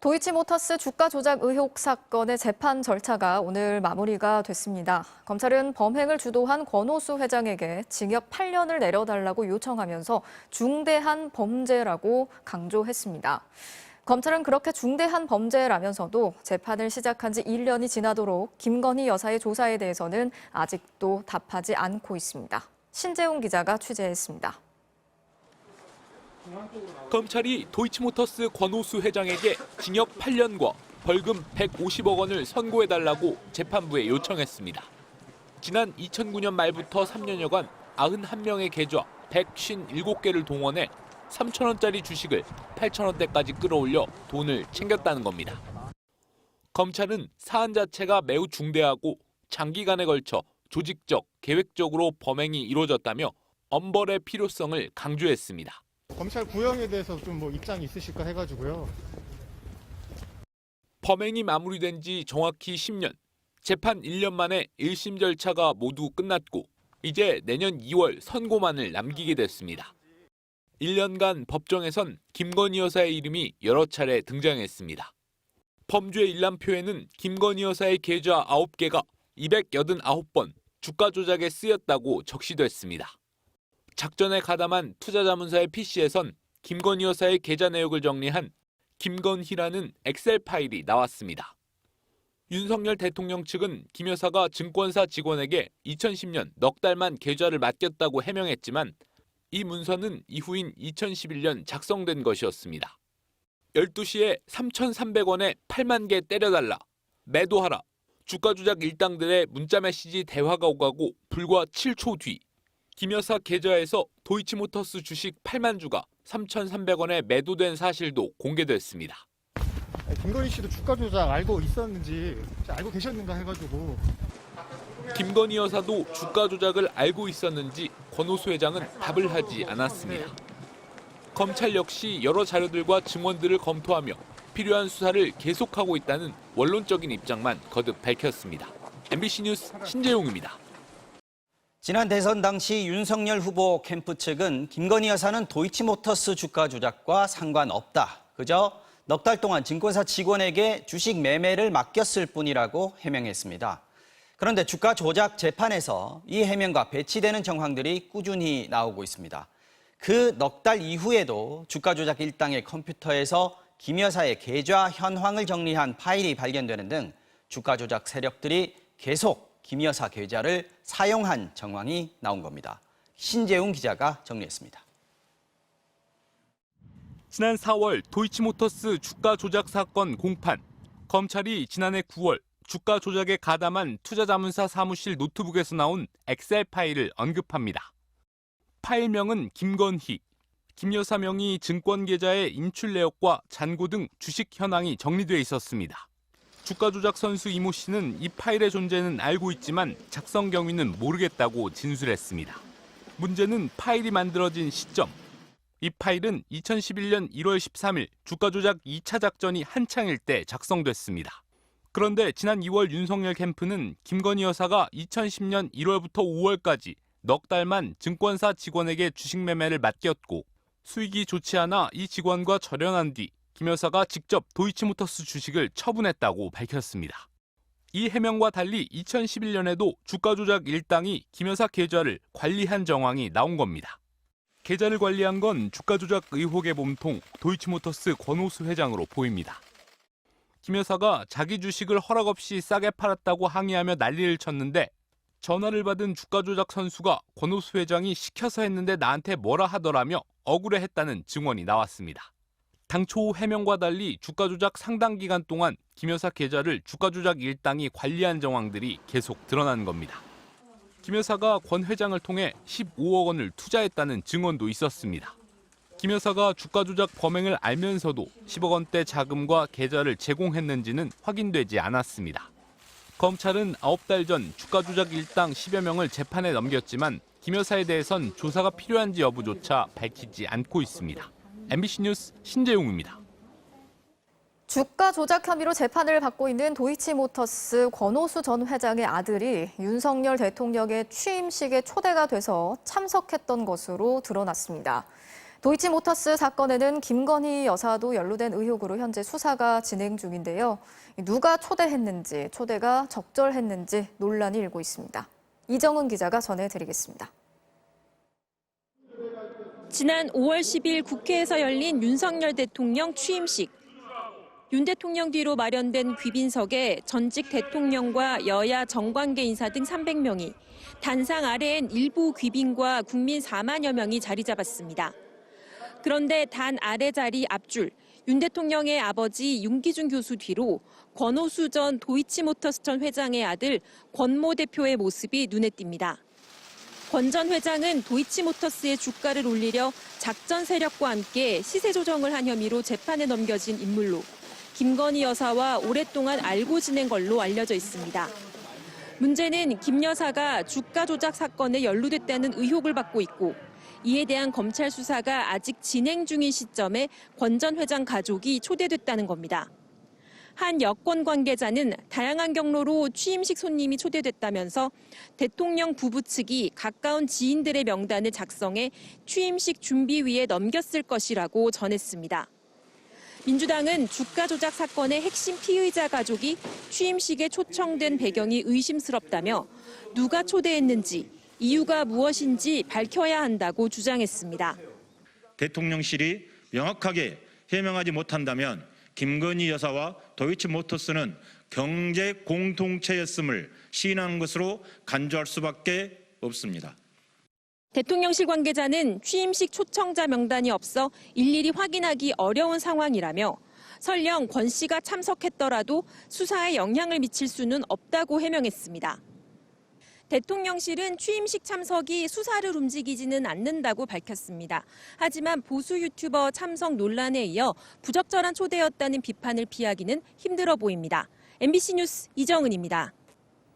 도이치모터스 주가 조작 의혹 사건의 재판 절차가 오늘 마무리가 됐습니다. 검찰은 범행을 주도한 권오수 회장에게 징역 8년을 내려달라고 요청하면서 중대한 범죄라고 강조했습니다. 검찰은 그렇게 중대한 범죄라면서도 재판을 시작한 지 1년이 지나도록 김건희 여사의 조사에 대해서는 아직도 답하지 않고 있습니다. 신재웅 기자가 취재했습니다. 검찰이 도이치모터스 권오수 회장에게 징역 8년과 벌금 150억 원을 선고해달라고 재판부에 요청했습니다. 지난 2009년 말부터 3년여간 91명의 계좌 157개를 동원해 3천원짜리 주식을 8천원대까지 끌어올려 돈을 챙겼다는 겁니다. 검찰은 사안 자체가 매우 중대하고 장기간에 걸쳐 조직적, 계획적으로 범행이 이루어졌다며 엄벌의 필요성을 강조했습니다. 검찰 구형에 대해서 좀 입장이 있으실까 해가지고요. 범행이 마무리된 지 정확히 10년, 재판 1년 만에 1심 절차가 모두 끝났고 이제 내년 2월 선고만을 남기게 됐습니다. 1년간 법정에선 김건희 여사의 이름이 여러 차례 등장했습니다. 범죄 일람표에는 김건희 여사의 계좌 9개가 289번 주가 조작에 쓰였다고 적시됐습니다. 작전에 가담한 투자자문사의 PC에선 김건희 여사의 계좌 내역을 정리한 김건희라는 엑셀 파일이 나왔습니다. 윤석열 대통령 측은 김 여사가 증권사 직원에게 2010년 넉 달만 계좌를 맡겼다고 해명했지만 이 문서는 이후인 2011년 작성된 것이었습니다. 12시에 3,300원에 8만 개 때려달라, 매도하라, 주가 조작 일당들의 문자 메시지 대화가 오가고 불과 7초 뒤 김 여사 계좌에서 도이치모터스 주식 8만 주가 3,300원에 매도된 사실도 공개됐습니다. 김건희 씨도 주가 조작 알고 있었는지 알고 계셨는가 해가지고. 김건희 여사도 주가 조작을 알고 있었는지 권오수 회장은 답을 하지 않았습니다. 검찰 역시 여러 자료들과 증언들을 검토하며 필요한 수사를 계속하고 있다는 원론적인 입장만 거듭 밝혔습니다. MBC 뉴스 신재용입니다. 지난 대선 당시 윤석열 후보 캠프 측은 김건희 여사는 도이치모터스 주가 조작과 상관없다. 그저 넉 달 동안 증권사 직원에게 주식 매매를 맡겼을 뿐이라고 해명했습니다. 그런데 주가 조작 재판에서 이 해명과 배치되는 정황들이 꾸준히 나오고 있습니다. 그 넉 달 이후에도 주가 조작 일당의 컴퓨터에서 김 여사의 계좌 현황을 정리한 파일이 발견되는 등 주가 조작 세력들이 계속 김 여사 계좌를 사용한 정황이 나온 겁니다. 신재웅 기자가 정리했습니다. 지난 4월 도이치모터스 주가 조작 사건 공판. 검찰이 지난해 9월 주가 조작에 가담한 투자자문사 사무실 노트북에서 나온 엑셀 파일을 언급합니다. 파일명은 김건희. 김 여사 명의 증권 계좌의 인출 내역과 잔고 등 주식 현황이 정리돼 있었습니다. 주가 조작 선수 이모 씨는 이 파일의 존재는 알고 있지만 작성 경위는 모르겠다고 진술했습니다. 문제는 파일이 만들어진 시점. 이 파일은 2011년 1월 13일 주가 조작 2차 작전이 한창일 때 작성됐습니다. 그런데 지난 2월 윤석열 캠프는 김건희 여사가 2010년 1월부터 5월까지 넉 달만 증권사 직원에게 주식 매매를 맡겼고 수익이 좋지 않아 이 직원과 절연한 뒤 김 여사가 직접 도이치모터스 주식을 처분했다고 밝혔습니다. 이 해명과 달리 2011년에도 주가 조작 일당이 김 여사 계좌를 관리한 정황이 나온 겁니다. 계좌를 관리한 건 주가 조작 의혹의 몸통 도이치모터스 권오수 회장으로 보입니다. 김 여사가 자기 주식을 허락 없이 싸게 팔았다고 항의하며 난리를 쳤는데 전화를 받은 주가 조작 선수가 권오수 회장이 시켜서 했는데 나한테 뭐라 하더라며 억울해했다는 증언이 나왔습니다. 당초 해명과 달리 주가 조작 상당 기간 동안 김 여사 계좌를 주가 조작 일당이 관리한 정황들이 계속 드러난 겁니다. 김 여사가 권 회장을 통해 15억 원을 투자했다는 증언도 있었습니다. 김 여사가 주가 조작 범행을 알면서도 10억 원대 자금과 계좌를 제공했는지는 확인되지 않았습니다. 검찰은 9달 전 주가 조작 일당 10여 명을 재판에 넘겼지만 김 여사에 대해선 조사가 필요한지 여부조차 밝히지 않고 있습니다. MBC 뉴스 신재용입니다. 주가 조작 혐의로 재판을 받고 있는 도이치모터스 권오수 전 회장의 아들이 윤석열 대통령의 취임식에 초대가 돼서 참석했던 것으로 드러났습니다. 도이치모터스 사건에는 김건희 여사도 연루된 의혹으로 현재 수사가 진행 중인데요. 누가 초대했는지, 초대가 적절했는지 논란이 일고 있습니다. 이정은 기자가 전해드리겠습니다. 지난 5월 10일 국회에서 열린 윤석열 대통령 취임식. 윤 대통령 뒤로 마련된 귀빈석에 전직 대통령과 여야 정관계 인사 등 300명이, 단상 아래엔 일부 귀빈과 국민 4만여 명이 자리 잡았습니다. 그런데 단 아래 자리 앞줄, 윤 대통령의 아버지 윤기준 교수 뒤로 권오수 전 도이치모터스 전 회장의 아들 권모 대표의 모습이 눈에 띕니다. 권 전 회장은 도이치모터스의 주가를 올리려 작전 세력과 함께 시세 조정을 한 혐의로 재판에 넘겨진 인물로 김건희 여사와 오랫동안 알고 지낸 걸로 알려져 있습니다. 문제는 김 여사가 주가 조작 사건에 연루됐다는 의혹을 받고 있고, 이에 대한 검찰 수사가 아직 진행 중인 시점에 권 전 회장 가족이 초대됐다는 겁니다. 한 여권 관계자는 다양한 경로로 취임식 손님이 초대됐다면서 대통령 부부 측이 가까운 지인들의 명단을 작성해 취임식 준비위에 넘겼을 것이라고 전했습니다. 민주당은 주가 조작 사건의 핵심 피의자 가족이 취임식에 초청된 배경이 의심스럽다며 누가 초대했는지, 이유가 무엇인지 밝혀야 한다고 주장했습니다. 대통령실이 명확하게 해명하지 못한다면 김건희 여사와 도이치모터스는 경제 공동체였음을 시인하는 것으로 간주할 수밖에 없습니다. 대통령실 관계자는 취임식 초청자 명단이 없어 일일이 확인하기 어려운 상황이라며 설령 권 씨가 참석했더라도 수사에 영향을 미칠 수는 없다고 해명했습니다. 대통령실은 취임식 참석이 수사를 움직이지는 않는다고 밝혔습니다. 하지만 보수 유튜버 참석 논란에 이어 부적절한 초대였다는 비판을 피하기는 힘들어 보입니다. MBC 뉴스 이정은입니다.